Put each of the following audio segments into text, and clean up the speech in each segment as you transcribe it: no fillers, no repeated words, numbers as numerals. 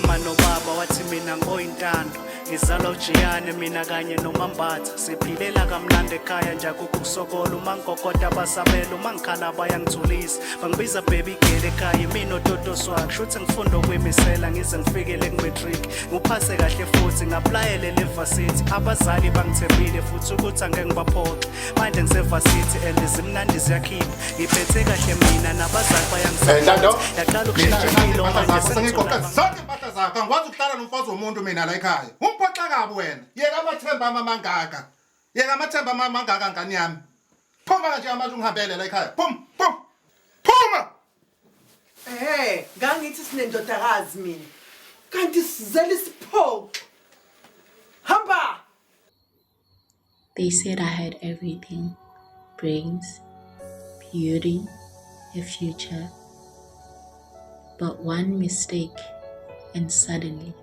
Mama nobaba wathi mina ngoyintando ngizalwa uJiyane mina kanye noMambatha siphilela kamnandi ekhaya nje akukusokola umangogoda basabela umangikhala bayangithulisa bangibiza baby girl ekhaya mina ototo swak shuthi ngifunda ukwemisela ngize ngifikele kumatric ngiphase kahle futhi ngaplayele levarsity abazali bangithembile futhi ukuthi angeke ngibaphoxe manje ngisevarsity and izimnandi ziyakhipha ngiphethe kahle mina nabazali bayangisapota yaqala ukushintsha impilo manje sengigoqa zonke impahla zakho angikwazi ukuhlala nomfazi womuntu mina la ekhaya umphoxa kabi wena yeka amathemba amangaka yeka amathemba amangaka ngani yami phuma nje amanje ungihambele la ekhaya phuma ngangithi sinendodakazi mina kanti sizele isiphoqo hamba. They said I had everything: brains, beauty, a future. But one mistake, and suddenly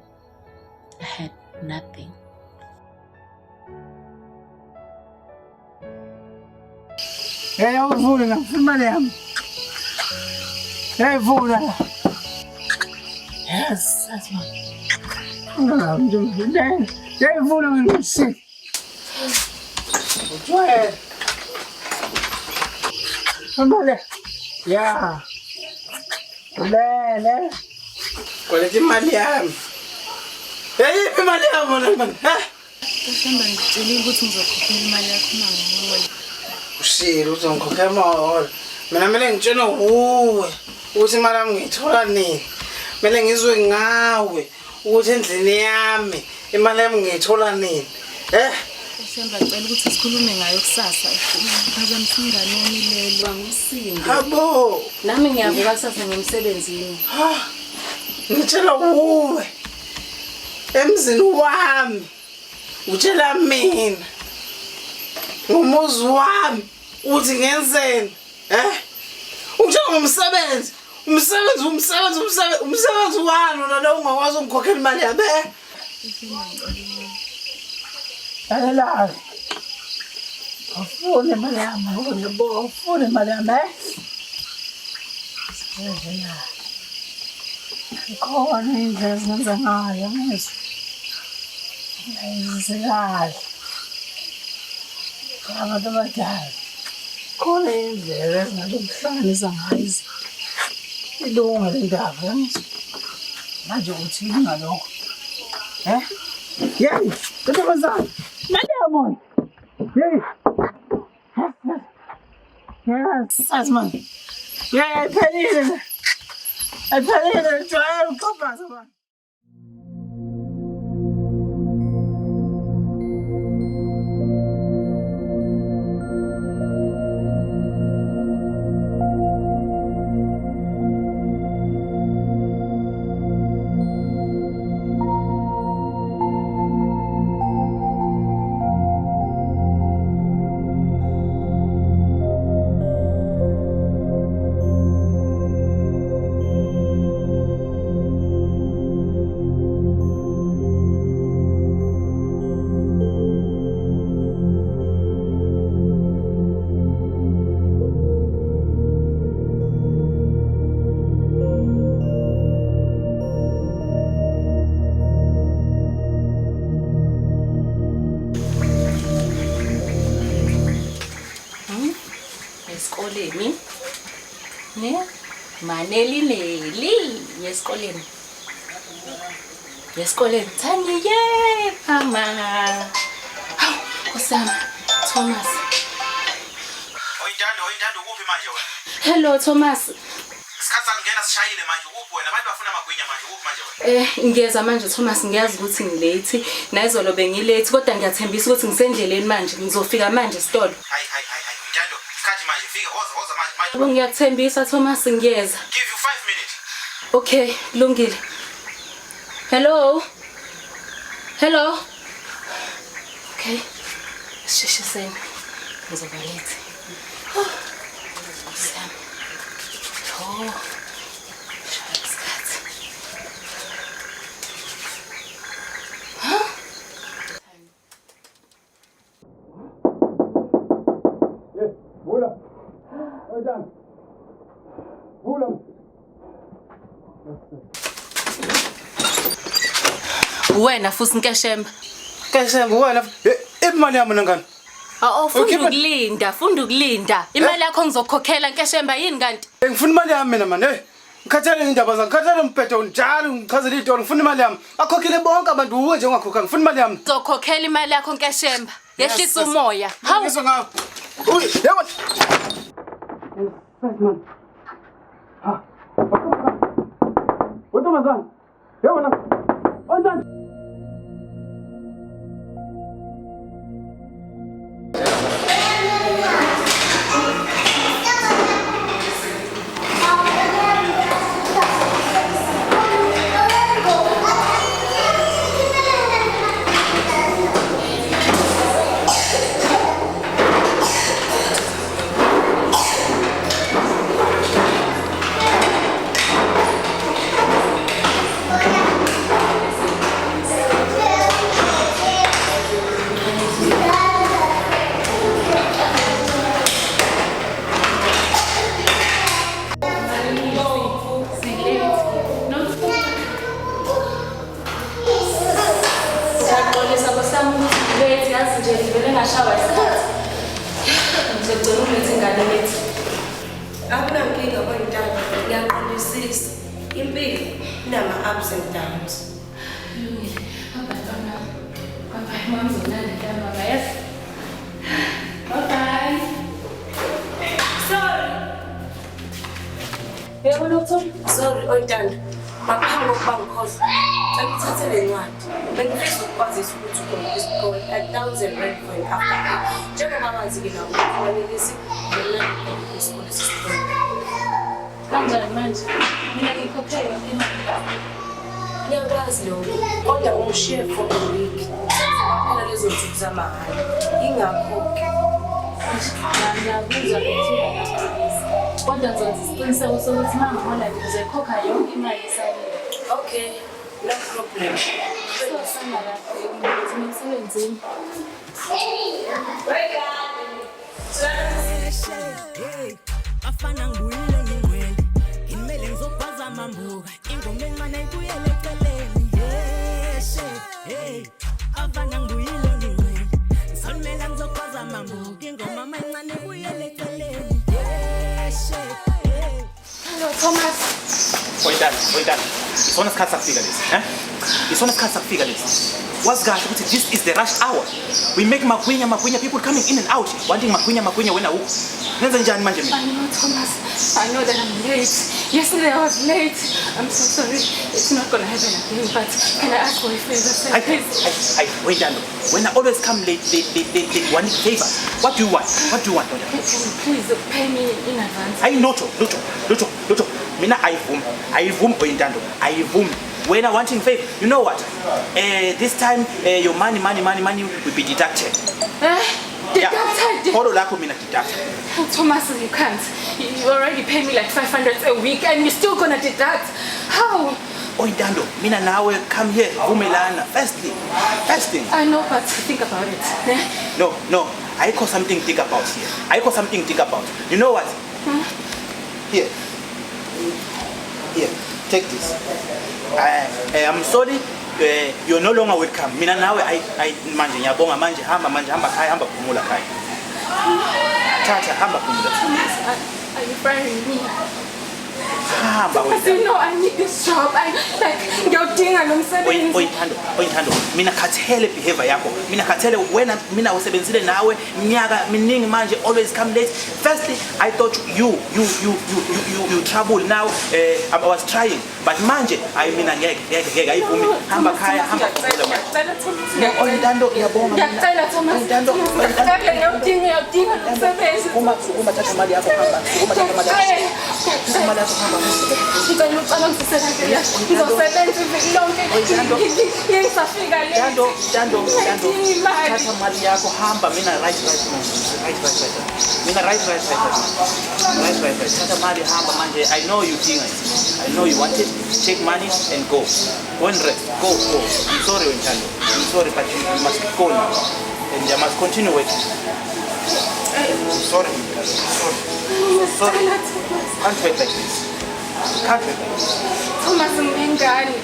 I had nothing. Hey, I'm fooling. I'm fooling. Hey, fooling. Yes, that's one. Hey, fooling. I'm sick. Go ahead. Come on. Yeah. Le. Kwalethi imali yami. Imali yami wena. Kuhamba ngicela ukuthi ngizokhokhela imali yakho mangawona. Ushilo uzongikhokhela maholo. Mina kumele ngitshene uwe ukuthi imali yami ngiyithola nini. Kumele ngizwe ngawe ukuthi endlini yami imali yami ngiyithola nini. Kuhamba ngicela ukuthi sikhulume ngayo kusasa. Phazamisa ingane yami lelo angusinde. Habo, Nami ngiyavuka kusasa ngemsebenzini. ngitshela uwe emzini wami utshela mina ngomuzi wami uthi ngenzeni utshela ngomsebenzi umsebenzi wani nalo ungakwazi ukukhokhela imali yabe Hello. Afune imali yami, afune imali yami. Khona indlela ezenza ngayo manje. Ayizikahle. Abantu abadala. Khona indlela ezingakuhlanganisa ngayo izinto. Ilunga le ndaba manje uthi ngalokho. Yey, ntombazana. Mali yami. Yey. Yes, man. Yeah, phelile. Phelile, jwayele ukuqhafaza man. Esikoleni ne maneli esikoleni Thani mama Osama Thomas. oyintando kuphi manje wena Hello Thomas. isikhathi sakungena sishayile manje kuphi wena abantu bafuna amagwinya manje kuphi manje wena Ngiyeza manje Thomas, ngiyazi ukuthi ngilate nayizolo bengilate kodwa ngiyathembisa ukuthi ngisendleleni manje ngizofika manje esitolo. hayi oyintando isikhathi manje fika woza manje Ngiyakuthembisa Thomas, ngiyeza. give you 5 minutes. Okay, kulungile. Hello. Okay. Sheshe sena. Ngizoba late. Osama. Isikhathi. Bula. Oyintando. Bula. Uwena futhi Nkeshemba. Keshemba wena imali yami nangani? Funda ukulinda. Imali yakho ngizokukhokhela Nkeshemba yini kanti? Ngifuna imali yami mina man. Ngikhathele indaba zami, ngikhathele umphetho njalo ngichazela idolo, ngifuna imali yami. Akhokhele bonke abantu uwe nje ungakhokha, ngifuna imali yami. Ngizokhokhela imali yakho Nkeshemba. Yehlisa umoya. Hawu. Ngizwe ngawo. Uy, yebo. Man. Ha. Utomazana. Yebo na. Onjani? Akunankinga kwentando ngiyaqondisisa impilo inama-ups and downs. Sorry Oyintando, ngaphambi kokuba ngikhohlwe ngithathe le ncwadi bengifisa ukukwazisa ukuthi ukhona isikole R1,000 for an after njengoba wazi-ke nawo kufanele isikole sesikole. Kanjani manje? Mina ngikhokhela imali. Ngiyakwazi lokho, kodwa ungishiye for a week. Sengaphela lezo nsuku zamahhala, ingakho-ke. Ngiyakuzwa ukuthi kodwa ngizothi isiqiniseko sokuthi uma ngihola ngizoyikhokha yonke imali esalile. Okay, no problem. Sosana lapho emsebenzini. Afana ngibuyile ngingwele ngimele ngizokwaza amambuka ingoma encane ibuyele eceleni yeshe hey afana ngibuyile ngingwele ngisamela ngizokwaza amambuka ingoma encane ibuyele eceleni yeshe hey. Hello Thomas. Oyintando isona isikhathi sakufika lesi isona isikhathi sakufika lesi wazi kahle ukuthi this is the rush hour. We make magwinya people coming in and out wanting magwinya wena ukho nenze njani manje mina? I know Thomas, I know that I'm late. Yesterday I was late. I'm so sorry. It's not gonna happen again, but can I ask for a favor, sir? I Oyintando, when I always come late they want favor. What do you want? Can you please pay me in advance? I Lucho mina ayivumi Oyintando ayivumi. When I want in favor, you know what? This time your money will be deducted. Deducted? Hold on, mina deducted. Thomas, you can't. You already pay me like 500 a week and you're still gonna deduct. How? Oyintando, mina nawe come here, vumelana. First thing. I know, but think about it. No. I got something to think about here. You know what? Here, take this. I'm sorry, you're no longer welcome. Mina nawe manje ngiyabonga manje hamba khaya hamba phumula khaya. Tata hamba phumula. Are you firing me? Hamba Because you know I need this job. Ngiyodinga lo msebenzi. Oyintando, mina khathele behavior yakho. Mina khathele wena mina usebenzile nawe minyaka miningi manje always come late. Firstly, I thought you trouble now. I was trying, but manje mina ngeke ayivumi. Hamba khaya hamba phumula manje. Oyintando ngiyabonga. Ngiyacela Thomas. Oyintando, ngiyodinga lo msebenzi. Uma thatha imali yakho hamba. Ngicela ngizosebenza iviki lonke ngisafika late. Tando, thatha mali yakho hamba mina right. Mina right. Thatha mali hamba manje. I know you think it. I know you want it. Take money and go. Go and rest. Go. I'm sorry, Oyintando. I'm sorry, but you must go now. And you must continue working. I'm sorry. Can't wait like this. Thomas ngingani?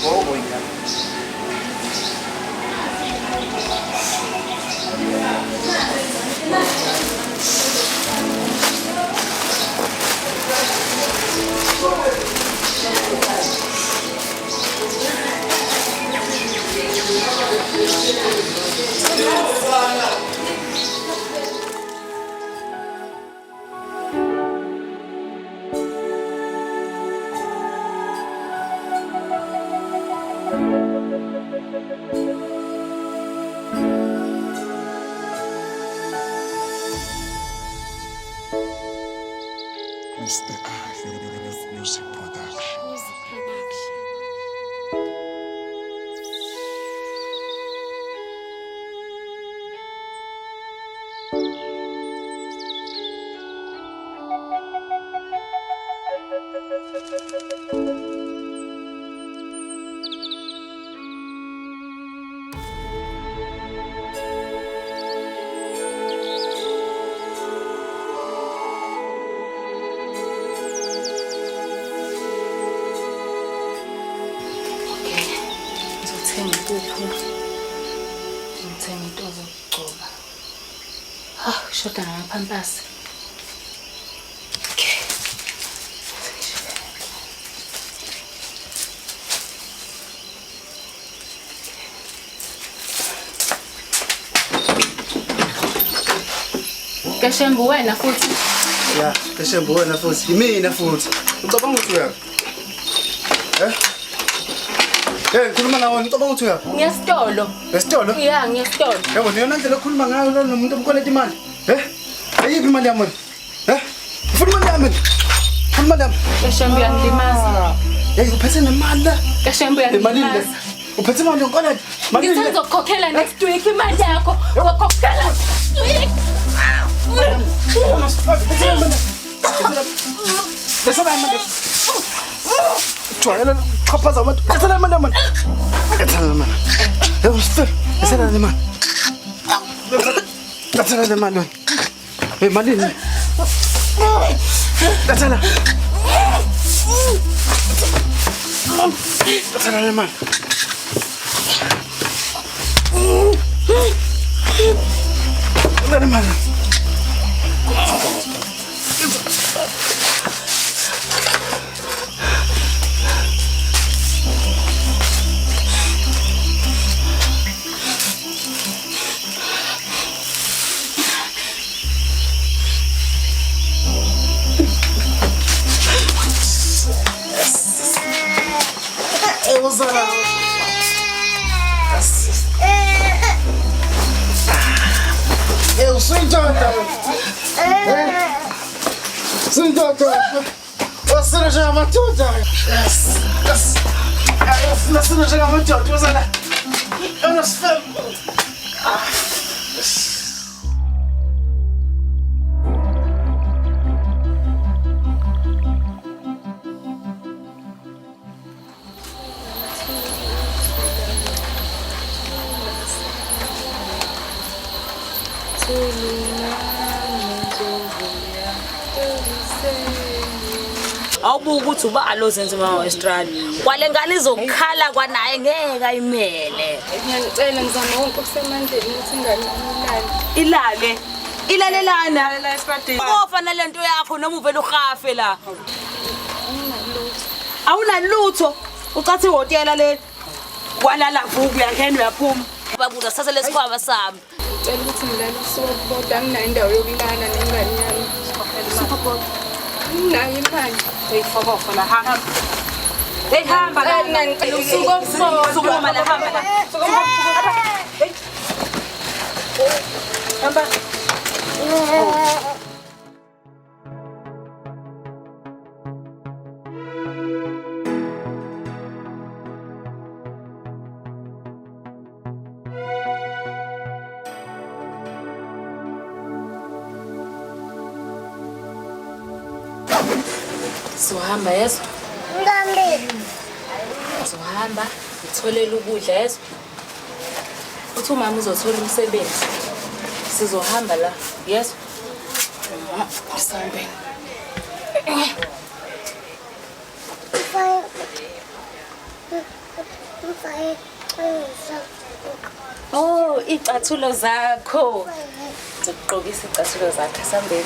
Oyintando. Mr. I Music Production. Ngithenga into zokugcoba. Shoda ngamaphampasi. Okay. Kashembu wena futhi. Ya, Kashembu wena futhi. Yimina futhi. Ucabanga ukuthi uyaphi? Ngikhuluma nawe, ngicabanga ukuthi uyaphi? Ngiyesitolo. Esitolo? Ya, ngiyesitolo. Yabo, niyona ndlela okhuluma ngayo lo nomuntu omkoleta imali. Ayiphi imali yami? Ufuna imali yami? Ufuna imali yami? Kashembu uyangilimaza. Uphethe nemali la. Kashembu uyangilimaza. Uphethe imali yonkoleta. Ngithi ngizokukhokhela next week imali yakho. Uzokhokhela next week. Lesana imali. Tshwayela chaphaza abantu. Lesana imali yami. Lesana imali. Lesana imali. Lesana imali. Hey, malini? Lesana. Lesana imali. Lesana imali. Eu sou idiota. Sou idiota. Você já matou, Yes. Você já matou, eu não sei. Awubuka ukuthi uba alozenze mama westrand kwale ngane izokukhala kwanaye ngeke ayimele. Ngiyacela ngizama wonke okusemandleni ukuthi ingane ilale. Ilale lana la estradini. Kofa lento yakho noma uvela uhafe la. Awunalutho. Ucathi ihotela le. Walala vuku uyangena uyaphuma. Babuza sasa lesikhwama sami. Ngicela ukuthi ngilale usuku kodwa anginayo indawo yokulala nengane yami. Superboard. Nginayo imali. Eyifoko la hamba. Ehamba la. Usuku omfo. Sukuma la hamba la. Sukuma. Hamba. Sohamba yeso. Sohamba utholela ukudla yeso. Uthi umama uzothola umsebenzi. Sizohamba la. Yeso. Msambe. Oh, icathulo zakho. Ngizogqokisa icathulo zakho sambeni.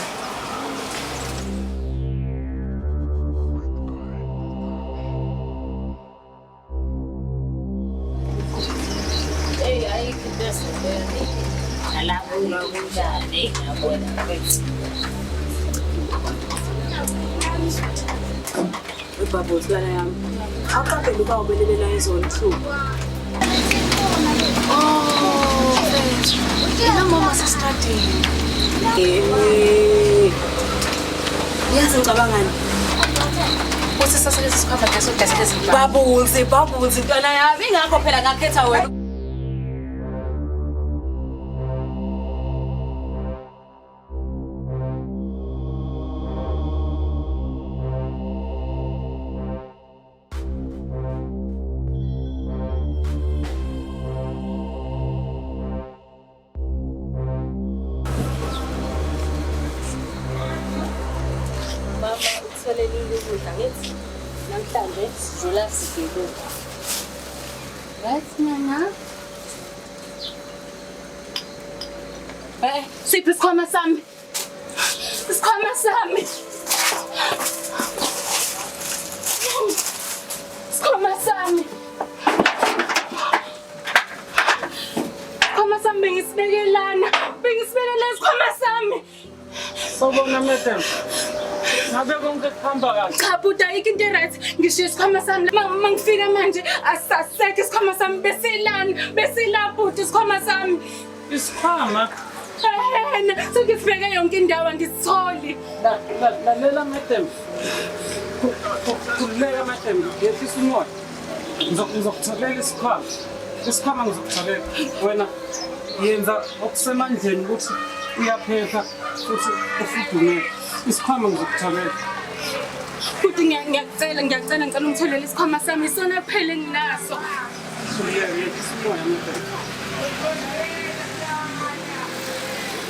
Bubbles lana yami. Awukaphela uba ubelelela izona hlupho. Oh, ina mama sesitradini. Yazi ngicabangani? Uthi saselezi sikhamba ngeso daselezi ngibaba. Bubbles ntwana yami ingakho phela ngakhetha wena. Namhlanje sidlula sigelo. Right mama? Siphi isikhwama sami? Isikhwama sami. Isikhwama sami. Isikhwama sami bengisibekelana. Bengisibekela isikhwama sami. Sawubona madam. Ngabe konke kuhamba kahle? Cha buda ayikho into right. Ngishiya isikhwama sami. Mangifika manje asasekho isikhwama sami besilapha buda isikhwama sami. Isikhwama? Sengifike yonke indawo angisitholi. Lalela madam. Kuleka madam. Yehlisa umoya. Ngizokutholela isikhwama. Isikhwama ngizokutholela. Wena yenza okusemandleni ukuthi uyaphepha futhi ufudumele. Isikhwama ngizokutholela. Futhi ngiyacela ngicela ungitholele isikhwama sami isona kuphela enginaso. Yehlisa umoya madam.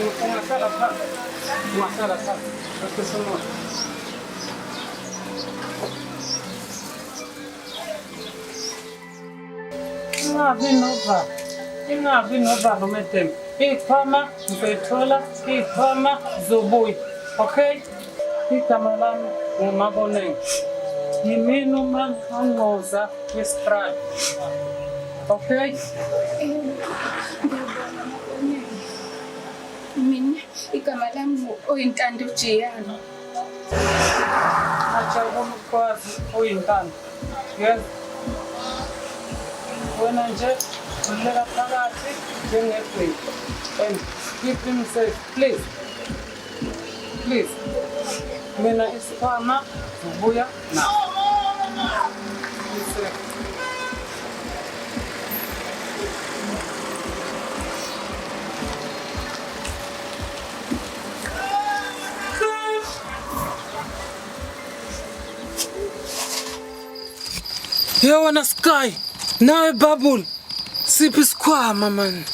Ungahlala phansi. Ungahlala phansi. Yehlisa umoya. Ingabi novalo madam. Ikhwama ngizayithola, ikhwama zobuya. Okay? Igama lami nguMaboneng. Yimina uMangqoza weStrad. Okay? Mina igama lami Oyintando Jiyana. Ngajabula ukwazi Oyintando. Yes. Wena nje ulela phakathi njengebheki. And keep him safe, please. Please. Mina isikhwama ubuya na. Yona Sky, nawe Bubble. Siphi isikhwama man?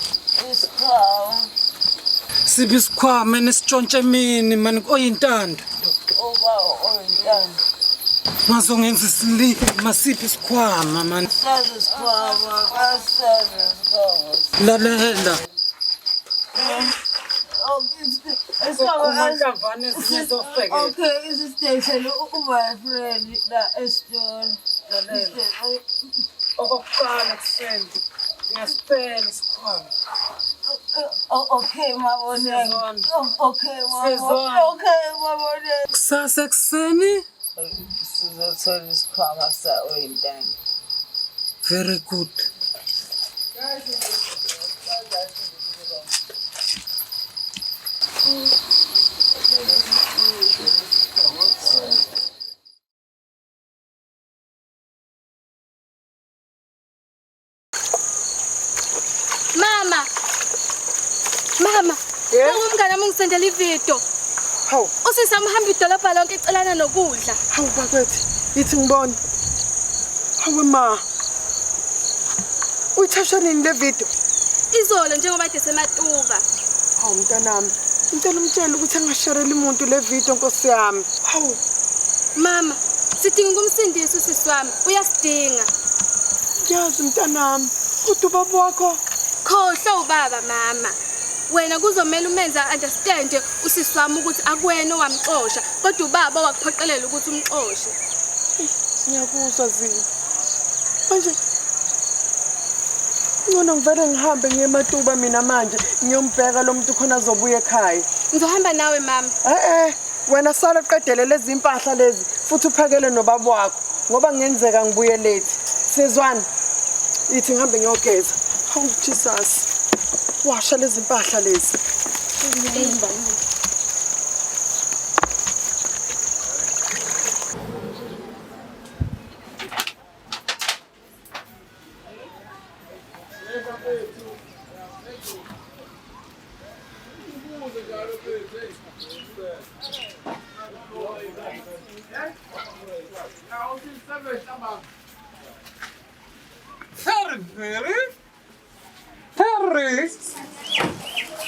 Isikhwama. Siphi isikhwama nesitshontshe mini man Oyintando. Oyintando. Mazongenza isilima siphi isikhwama man. Sazi isikhwama, asazi isikhwama. Lalela. Okay, is station my friend that is done. Okokuqala kuseni. Ngiyasipela isikhwama. Okay, Maboneng. Okay, Maboneng. Kusasa ekuseni? Sizothola isikhwama sa-Oyintando. Very good. Mama, ungumngane wami ungisendela ividiyo. Hawu. Usisami uhamba idolobha lonke ecelana nokudla. Hawu bakwethu, yithi ngibone. Hawu ma. Uyithasha nini le video? Izolo njengoba kade sematuba. Hawu mntanami, ngicela umtshele ukuthi angashareli umuntu le video Nkosi yami. Hawu. Mama, sidinga ukumsindisa usisi wami. Uyasidinga. Yazi mntanami, kodwa ubaba wakho khohlo ubaba mama. Wena kuzomela umenza understand usisi wami ukuthi akuwena owamxosha kodwa ubaba wakuphoqelela ukuthi umxoshe. Ngiyakuzwa Zini. Manje Ngona ngivele ngihambe ngiye eMatuba mina manje ngiyombheka lo muntu khona azobuya ekhaya. Ngizohamba nawe mama. Wena sala qedele lezi impahla lezi futhi uphakele nobaba wakho ngoba ngenzeka ngibuye late. Sizwana. Ithi ngihambe ngiyogeza. Hawu Jesus. Washa lezi impahla lezi. Harry,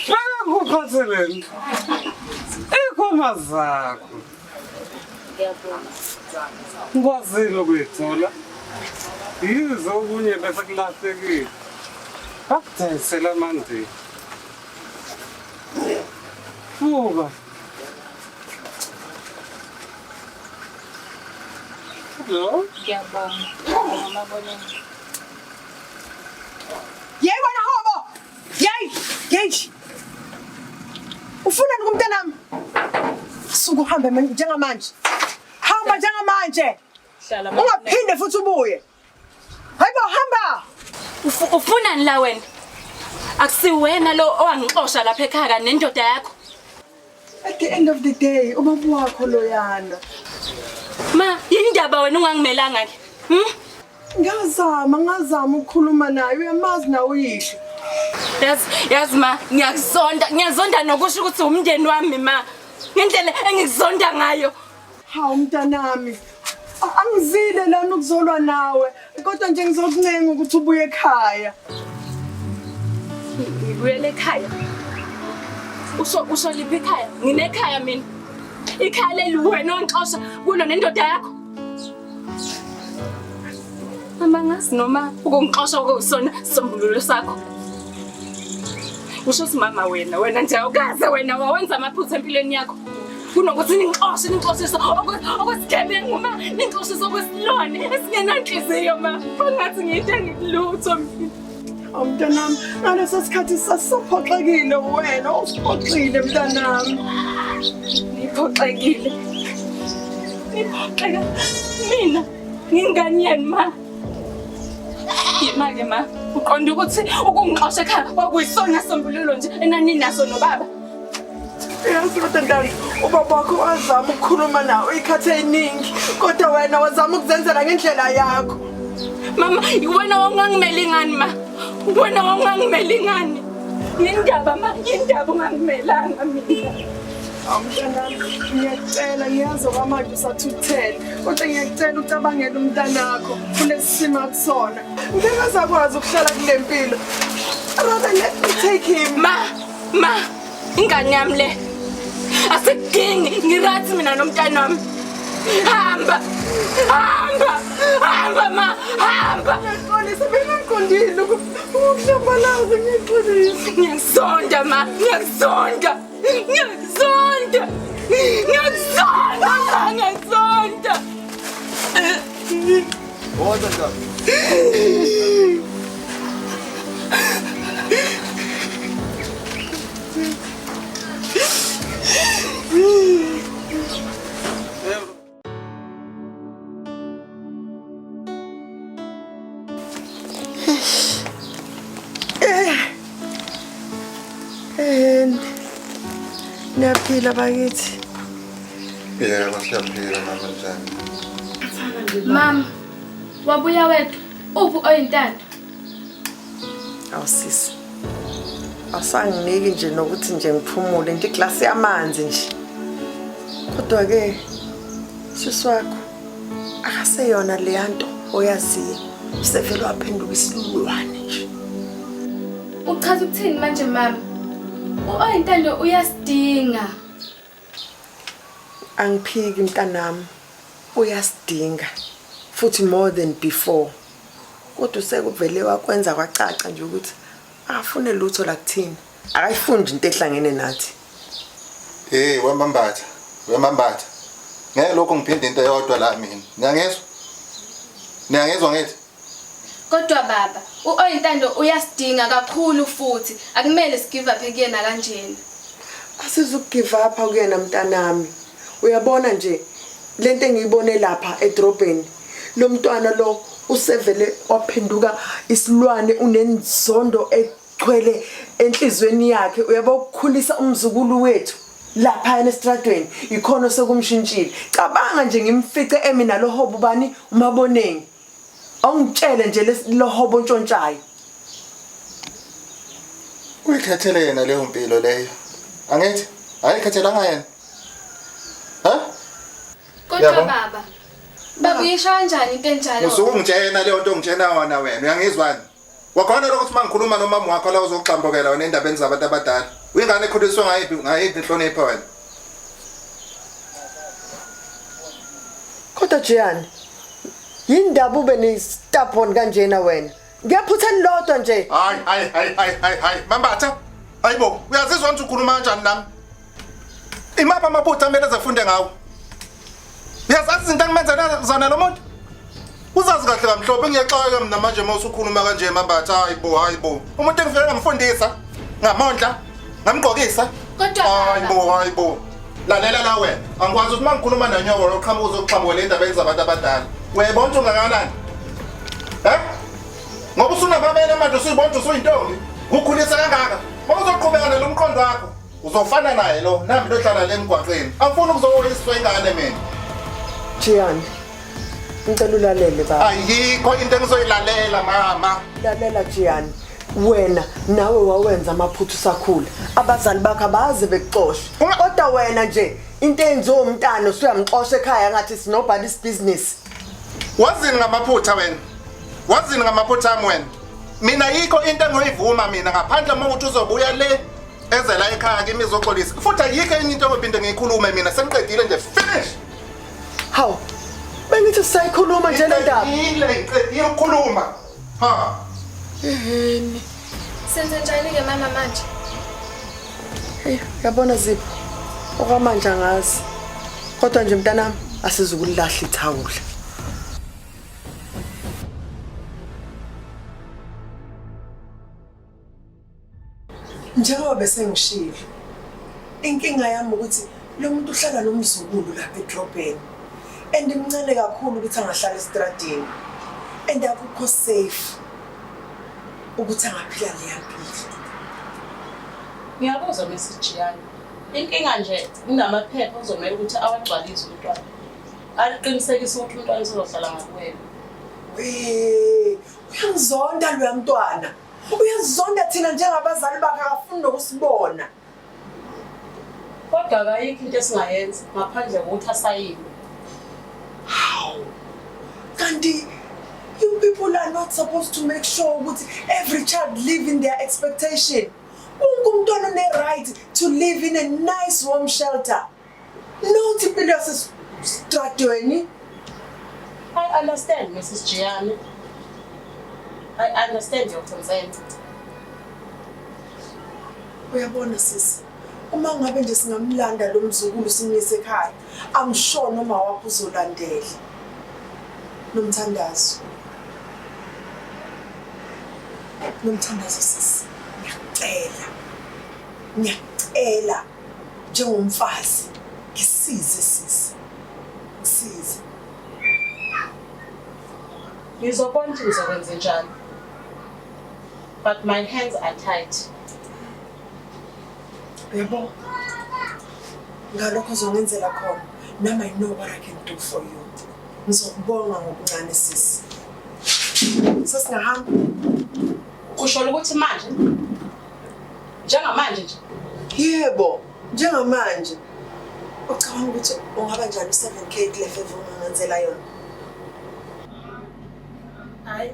nakukhathalele ikhoma zakho ngikwazile ukuyithola yize okunye bese kulahlekile akudayisela amandini fuka lo Ngiyabonga. Yey wena hobo! Yey! Ufunani kumntanami? Suku uhambe njengamanje. Hamba njengamanje. Hlala Ungaphinde futhi ubuye. Hayibo hamba. Ufunani la wena? Akusiwena lo owangixosha lapha ekhaya nendoda yakho. At the end of the day, ubaba wakho loyana. Ma, indaba wena ungangimelanga ke. Ngazama ukukhuluma naye uyamazi nawe uyisho. Yazi ma, ngiyazonda nokusho ukuthi umndeni wami ma. Ngendlela engizonda ngayo. Hawu mntanami. Angizile lana ukuzolwa nawe, kodwa nje ngizokuncenga ukuthi ubuye ekhaya. Ngibuyele ekhaya. Usho liphi ekhaya? Nginekhaya mina. Ikhaya leli wena ongixosha kulo nendoda yakho. Mama ngazi noma ukungixosha okusona sombululo sakho. Usho simama wena nje awukaze wena wawenza amaphutha empilweni yakho. Kunokuthi ningixoshe okwesigebengu ma, ningixoshe okwesilwane esingenanhliziyo ma. Bangathi ngiyinto engilutho mina. Mntanami, ngaleso sikhathi sasophoxekile wena, usiphoxile mntanami. Ngiphoxekile. Mina ngingane yeni ma. Yimake ma, uqonda ukuthi ukungixosha ekhaya kwakuyisona sombululo nje enani naso nobaba. Yazi kodwa ndani, ubaba wakho wazama ukukhuluma nawe ikhathi eningi, kodwa wena wazama ukuzenzela ngendlela yakho. Mama, wena wangangimeli ngani ma? Wena wangangimeli ngani? Yindaba ma, yindaba ungangimelanga mina. Mntanami, ngiyacela ngiyazi okwamanje usathuthele, kodwa ngiyacela ucabangele umntanakho kulesi simo akusona. Ngeke azakwazi ukuhlala kule mpilo. Rather let me take him. Ma, ingane yami le. Asikudingi, ngirathi mina nomntana wami. Hamba ma, hamba. Ngixolisa bengaqondile ukuhlambalaza ngiyixolisa. Ngiyazonda ma, ngiyazonda. Niyaphila bakithi? Yebo siyaphila mama njani? Mama, wabuya wedwa. Uphi oyintando? Awusisi. Asanginiki nje nokuthi nje ngiphumule nje iglasi yamanzi nje. Kodwa ke sisi wakho akaseyona le nto oyaziyo. Usevele waphenduka isilulwane nje. Uchaza ukuthini manje mama? Oyintando uyasidinga. Angiphiki mntanami. Uyasidinga. Futhi more than before. Kodwa sekuvele wakwenza kwacaca nje ukuthi afune lutho la kuthini. Akayifundi into ehlangene nathi. Wemambatha. Ngeke lokho ngiphinde into eyodwa la mina. Niyangizwa? Ngithi? Kodwa baba, uOyintando uyasidinga kakhulu futhi akumele sigive up kuyena kanjena. Asizukugive up kuyena mntanami. Uyabona nje lento engiyibone lapha edrobheni. Lo mntwana lo usevele waphenduka isilwane unenzondo echwele enhlizweni yakhe. Uyaba ukukhulisa umzukulu wethu lapha estradweni ikhono sokumshintshile. Cabanga nje ngimfice emina lo hobo bani uMaboneni. Awungitshele nje lo hobo ntshontshayo. Uyikhethele yena leyo mpilo leyo. Angithi ayikhethelanga yena. Ha? Kodwa baba, bakuyisho kanjani into enjalo? Usungitshena leyo nto ngitshena wona wena. Uyangizwani? Wakhona lokuthi mangikhuluma nomama wakho la uzokuxambokela wena endabeni zabantu abadala. Uyingane ekhuliswa ngayiphi inhlonipho wena? Kodwa Jiyani, yindaba ube nestabhoni kanjena wena. Ngiyaphutha lodwa nje. Hayi. Mambatha. Hayibo, uyazizwa ukuthi ukhuluma kanjani nami? Imapha amaphutha amele azafunde ngawo. Uyazazi izinto engimenzela zona lo muntu? Uzazi kahle kamhlophe ngiyaxoka mina manje uma usukhuluma kanje Mambatha. Hayibo. Umuntu engifike ngamfundisa, ngamondla, ngamgqokisa. Kodwa hayibo. Lalela la wena. Angikwazi ukuthi mangikhuluma nanyoko loqhamuka uzokuxhamukela endabeni zabantu abadala. Webona ukuthi ungakanani? Ngoba usunamabele manje usuyibona usuyintombi. Ukukhulisa kangaka. Mawuzoqhubeka nalo mqondo wakho, uzofana naye lo nami lohlala le emgwaqeni. Angifuni ukuzoyiswa ingane mina. Jiyani, ngicela ulalele baba. Ayikho into engizoyilalela mama. Lalela Jiyani, wena nawe wawenza amaphutha usakhula. Abazali bakho abaze bekuxoshe. Kodwa wena nje into enziwe umntana usuyamxosha ekhaya ngathi sinobody's business. Wazini ngamaphutha wena? Wazini ngamaphutha ami wena? Mina yikho into engoyivuma mina ngaphandle ukuthi uzobuya le ezela ekhaya kimi izoxolisa. Futhi ayikho enye into engiphinde ngiyikhulume mina sengiqedile nje finish. Hawu. Bengithi sayikhuluma nje le ndaba. Ngiqedile ukukhuluma. Ha. Eheni. Senze njani ke mama manje? Hey, yabona Zipho. Okwamanje angazi. Kodwa nje mntanami asizukulahla ithawula. Njengoba bese ngishilo. Inkinga yami ukuthi lo muntu uhlala nomzukulu lapha edrobheni. And imncane kakhulu ukuthi angahlala estradini. And akukho safe ukuthi angaphila le yampilo. Ngiyabuzwa Mrs. Jiyani. Inkinga nje inamaphepha ozomela ukuthi awagcwalise umntwana. Aliqinisekisa ukuthi umntwana uzohlala ngakuwena. Uyangizonda lo mntwana. Uyazonda thina njengabazali bakhe akafuni nokusibona. Kodwa akayikho into esingayenza ngaphandle kokuthi asayine. How? Kanti you people are not supposed to make sure that every child live in their expectation. Umntwana une right to live in a nice warm shelter. Not impilo yasestradweni. I understand Mrs. Jiyani. I understand your concern. Uyabona sisi, uma ngabe nje singamlanda lo mzukulu simyise ekhaya, I'm sure noma wakho uzolandela. Nomthandazo sisi. Ngiyacela njengomfazi ngisize sisi. Ngisize. Ngizobona ukuthi ngizokwenza njani. But my hands are tight. Yebo. Ngalokho uzongenzela khona. Now I know what I can do for you. Ngizokubonga ngokuncane sisi. Sasingahamba. Usho ukuthi manje njengamanje nje. Yebo, njengamanje. Ucabanga ukuthi ungaba njani 7K kule favor ungangenzela yona? Hayi.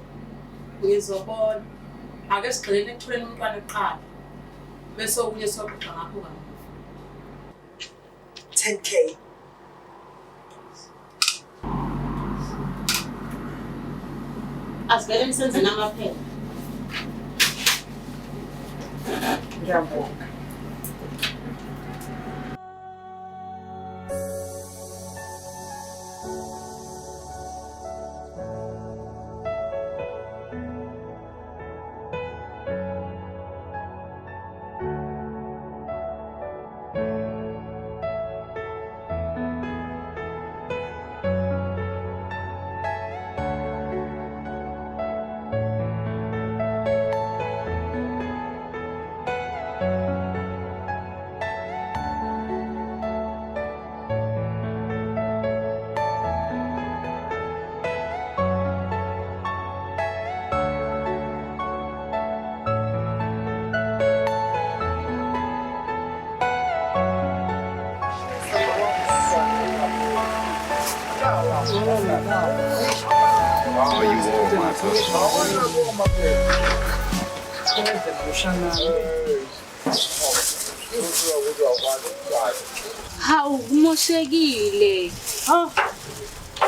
Ngizobona. Ake sigxileni ekuthuleni umntwana eqala. Bese okunye soxoxa ngakho kahle. 10K. Asivele nisenze namaphepha. Ngiyabonga. Hawu kumoshekile.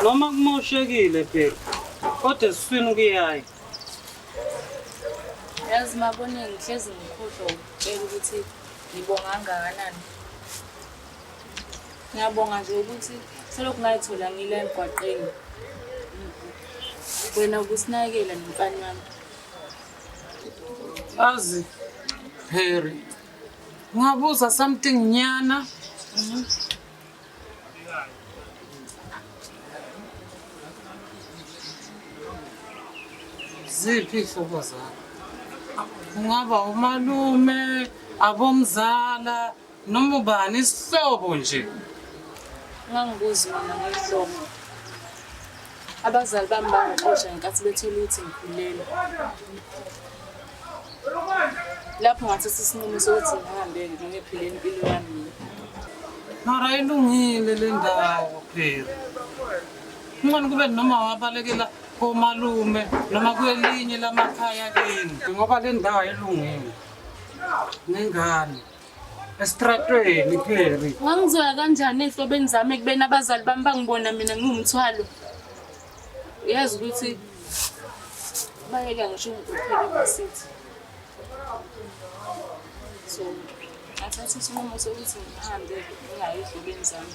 Noma kumoshekile phela. Kodwa esifini kuyayi. Yazi mabone ngihlezi ngikhohlwa ukutshela ukuthi ngibonga kangakanani. Ngiyabonga nje ukuthi selokhu ngayithola ngile emgwaqeni. Wena ukusinakekela nomfana wami. Azi Perry. Ngabuza something nyana. Ziphi ihlobo zakho? Ungaba umalume, abomzala, noma ubani isihlobo nje. Ngangibuzi mina ngehlobo. Abazali bami bangixoxa ngenkathi bethola ukuthi ngikhulelwe. Lapho ngathatha isinqumo sokuthi ngihambe ngiphile impilo yami. Mara ilungile le ndawo phela. Ngani kube noma wabalekela komalume noma kwelinye lamakhaya kini ngoba le ndawo ayilungile. Nengane estratweni Perry. Wangizoya kanjani ehlobeni zami kubena abazali bami bangibona mina ngumthwalo. Yazi ukuthi bayeka ngisho ukuphela basithi. So athatha isinqumo sokuthi ngihambe ngingayi ehlobeni zami.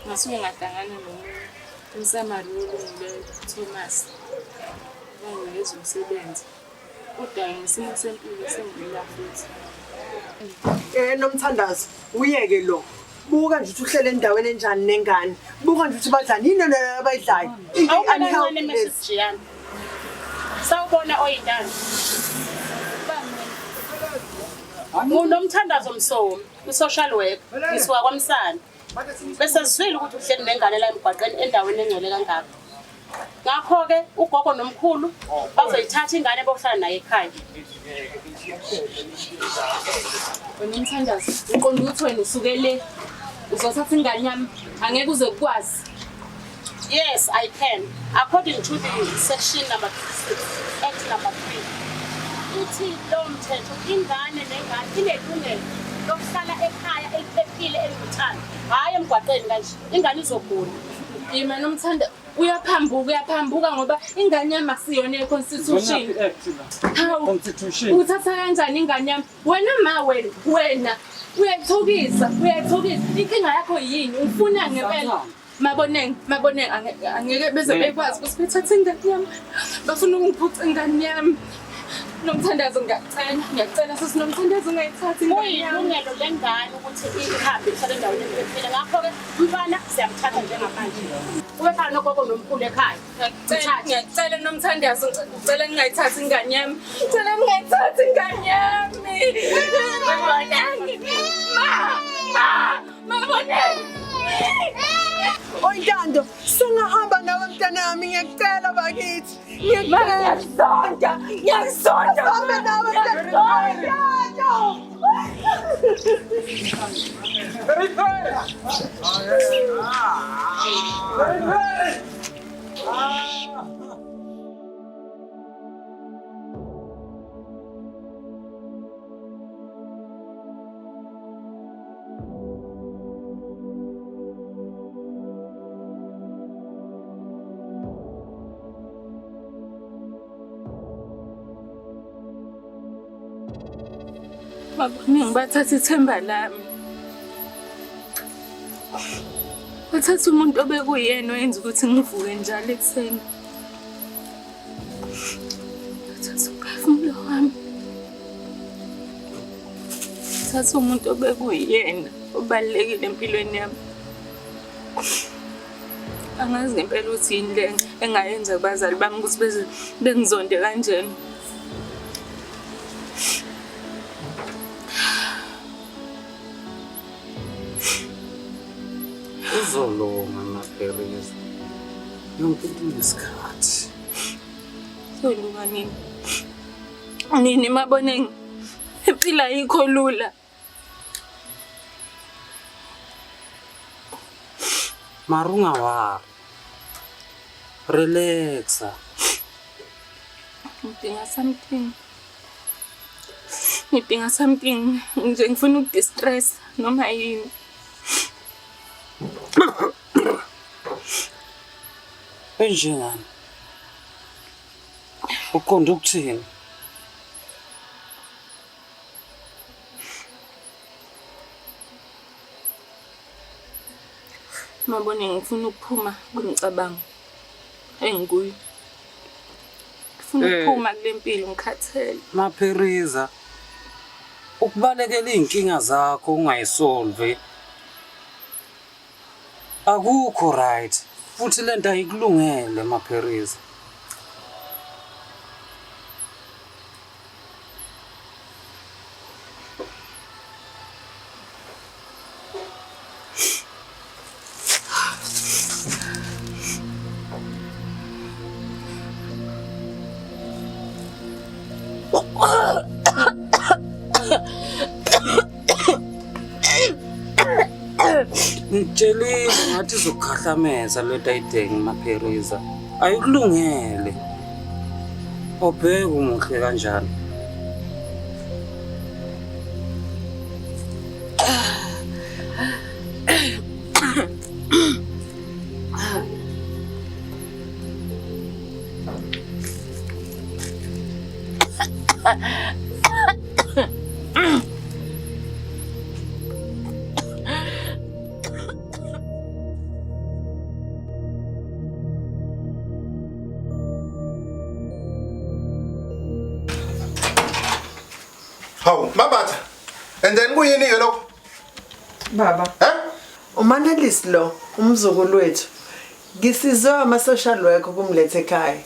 Ngasuke ngahlangana nomsamari olungileyo Thomas. Wanginikeza umsebenzi. Kodwa ngisimo sempilo sengila futhi. Nomthandazo uyeke lo. Buka nje ukuthi uhlele endaweni enjani nengane. Buka nje ukuthi badlani yini nalo abayidlayo. Awubona message yami. Sawubona oyidana. Ngunomthandazo Msomi, social work, ngisuka kwaMsana. Bese sizwile ukuthi uhleli nengane la emgwaqeni endaweni engcwele kangaka. Ngakho ke ugogo nomkhulu bazoyithatha ingane bohlala naye ekhaya. Wena Mthandazo, uqonda ukuthi wena usuke le uzothatha ingane yami angeke uze ukwazi. Yes, I can. According to the section number 6, act number 3. Uthi lo mthetho ingane nengane inelungelo lokuhlala ekhaya eliphephile eluthando. Hayi emgwaqeni kanje. Ingane izogula. Yima nomthanda uyaphambuka ngoba ingane yami asiyona eConstitution. Constitution. Uthatha kanjani ingane yami? Wena ma wena uyathokisa. Inkinga yakho yini? Ufuna ngempela? Maboneng angeke beze bekwazi ukuthi bethathe ingane yami. Bafuna ukungiphuca ingane yami. Nomthandazo ngiyacela sisi nomthandazo ungayithathi ingane yami. Uyilungelo lengane ukuthi ihambe ihlale endaweni ephephile. Ngakho ke umfana siyamthatha njengamanje. Ubefana nogogo nomkhulu ekhaya. Ngiyacela nomthandazo ngicela ngingayithathi ingane yami. Ngicela ngingayithathi ingane yami. Maboneng. Oyintando, singahamba nawe mntana wami ngiyacela bakithi. Ngiyazonda. Hamba nawe mntana. Maboneng bathatha ithemba lami. Bathatha umuntu obekuyena oyenza ukuthi ngivuke njalo ekuseni. Bathatha umphefumulo wami. Bathatha umuntu obekuyena obalulekile empilweni yami. Angazi ngempela ukuthi yini le engayenza abazali bami ukuthi bengizonde kanjani. Uzolonga maPerez. Yonke into inesikhathi. Solunga nini? Nini Maboneng? Impilo ayikho lula. Marunga wa. Relaxa. Ngidinga something nje ngifuna ukudistress noma yini. Enjengani? Uqonda ukuthini? Mabone ngifuna ukuphuma kumcabango engikuyo. Ngifuna ukuphuma kule mpilo ngikhathele. Mapheriza. Ukubalekela inkinga zakho ungayisolve. Akukho right. Futhi lento ayikulungele Mapheriza. Ngitshelile ngathi uzokhahlameza lento ayidenge Mapheriza. Ayikulungele. Obheka umuhle kanjani. Hawu, Mabatha. And then kuyini ke lokho? Baba. Umanelisi lo, umzukulu wethu. Ngisizwe ama-social worker kumlethe ekhaya.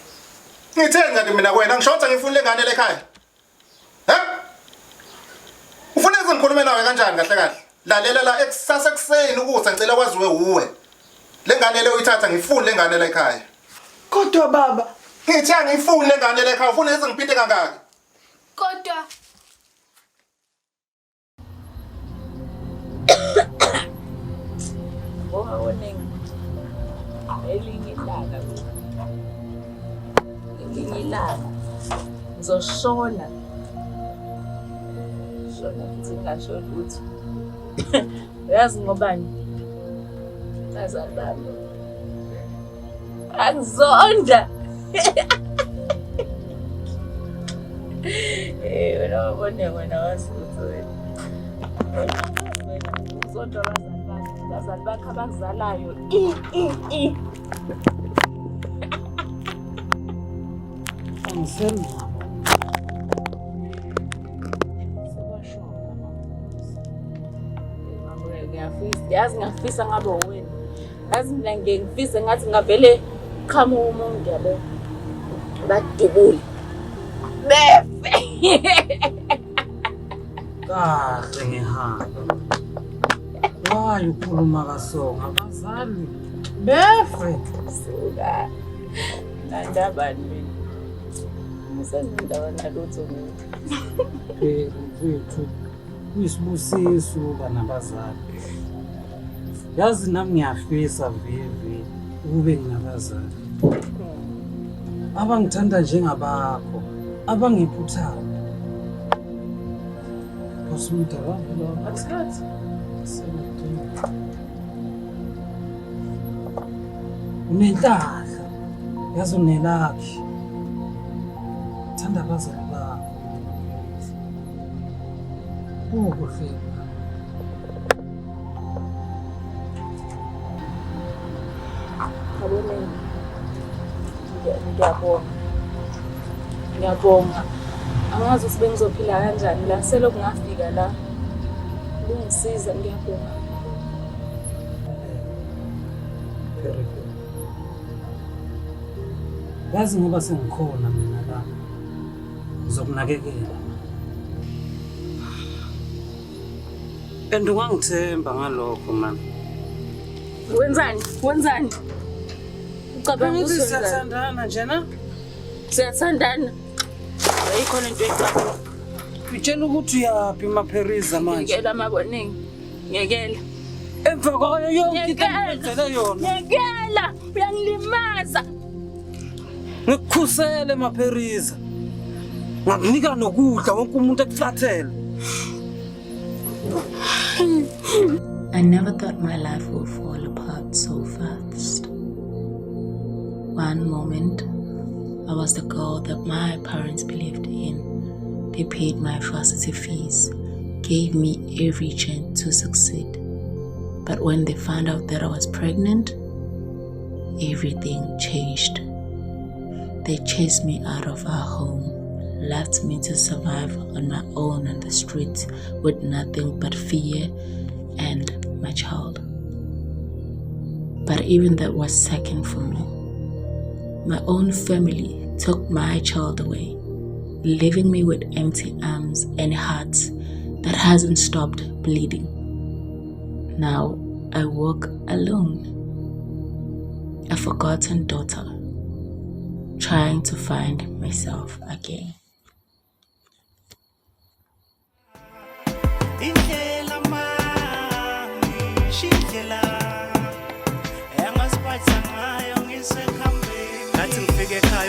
Ngithe ngathi mina wena ngishonza ngifuna lengane lekhaya. Ufuna ngikhulume nawe kanjani kahle kahle? Lalela la ekusasa kuseni ukuthi ngicela kwaziwe uwe. Lengane le uyithatha ngifuna lengane lekhaya. Kodwa baba, ngithe ngifuna lengane lekhaya, ufuna ize ngiphinde kangaka? Kodwa Ngoba woningi elinye ilanga ngizoshona futhi ngashona ukuthi uyazi ngobani bazali bami angizonda wena wena wazi ukuthi wena uzonda bazali bakho abakuzalayo Angisenabo. Yazi ngiyafisa ngabe wena. Yazi mina ngifisa ngathi ngavele qhamuka umuntu yabo. Badubule. Befe. Kahle ngihamba. Wayi ukhuluma kasonga abazali. Befe. Suka. Nandabani mina. Musendawo nalutho mina. Mfethu. Kuyisibusiso uba nabazali. Yazi nami ngiyafisa vivi ube nginabazali. Abangithanda njengabakho, abangiphuthayo. Usimdala lo. Akusikhathi. Unenhlahla. Yazi unelakhi. Thanda abazali bakho. Kuhle. Ngiyabonga. Angazi ukuthi bengizophila kanjani la selokhu ngafika la. Ungisiza ngiyabonga. Yazi ngoba sengikhona mina la. Ngizokunakekela. And ungangithemba ngalokho man. Wenzani? Ucabanga ukuthi siyathandana njena? Siyathandana. Ayikhona into ecabanga. Ngitshela ukuthi uyaphi Mapheriza manje. Ngiyekela Maboningi. Ngiyekela. emva kwayo yonke into engenzele yona. Yekela, uyangilimaza. Ngikukhusele mapheriza. Ngakunika nokudla wonke umuntu ekuflathele. I never thought my life would fall apart so fast. One moment, I was the girl that my parents believed in. They paid my varsity fees, gave me every chance to succeed. But when they found out that I was pregnant, everything changed. They chased me out of our home, left me to survive on my own on the streets with nothing but fear and my child. But even that was second for me. My own family took my child away, leaving me with empty arms and heart that hasn't stopped bleeding. Now I walk alone, a forgotten daughter, trying to find myself again.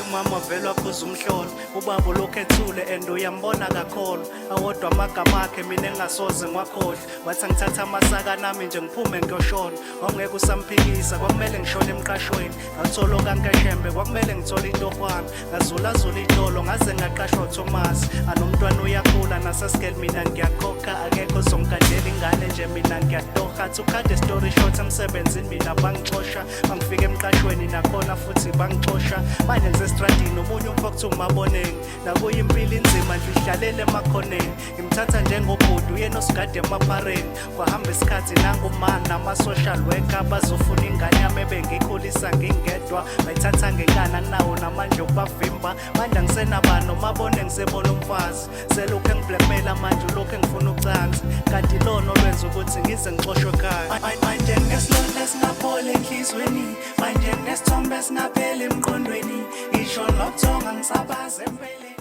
Umama vele waphuza umhlolo ubaba lokho ethule and uyambona kakholo awodwa amagama akhe mina engasoze ngwakhohle wathi ngithatha amasaka nami nje ngiphume ngiyoshona ongeke usamphikisa kwakumele ngishone emqashweni ngathola kankeshembe kwakumele ngithole intohwana ngazulazula idolo ngaze ngaqashwa uThomas anomntwana uyakhula nasesikele mina ngiyakhokha akekho zongadlela ingane nje mina ngiyatoha to cut the story short emsebenzini mina bangixosha bangifika emqashweni nakhona futhi bangixosha manje estradini omunye umfokuthu umaboneni nakuyimpilo inzima nje ihlalele emakhoneni ngimthatha njengobhudu yena osigade emaphareni kwahamba isikhathi nangumani nama-social worker bazofuna ingane yami ebengikhulisa ngingedwa bayithatha ngenkana nawo namanje ukubavimba manje angisenabani nomabone ngisebona umfazi selokhu engiblackmaila manje ulokhu engifuna ucansi kanti lona olwenza ukuthi ngize ngixoshwe ekhaya manje ngesilonda esingaphole enhlizweni manje nesithombe esingapheli emqondweni isho nokuthonga ngisabaze empeleni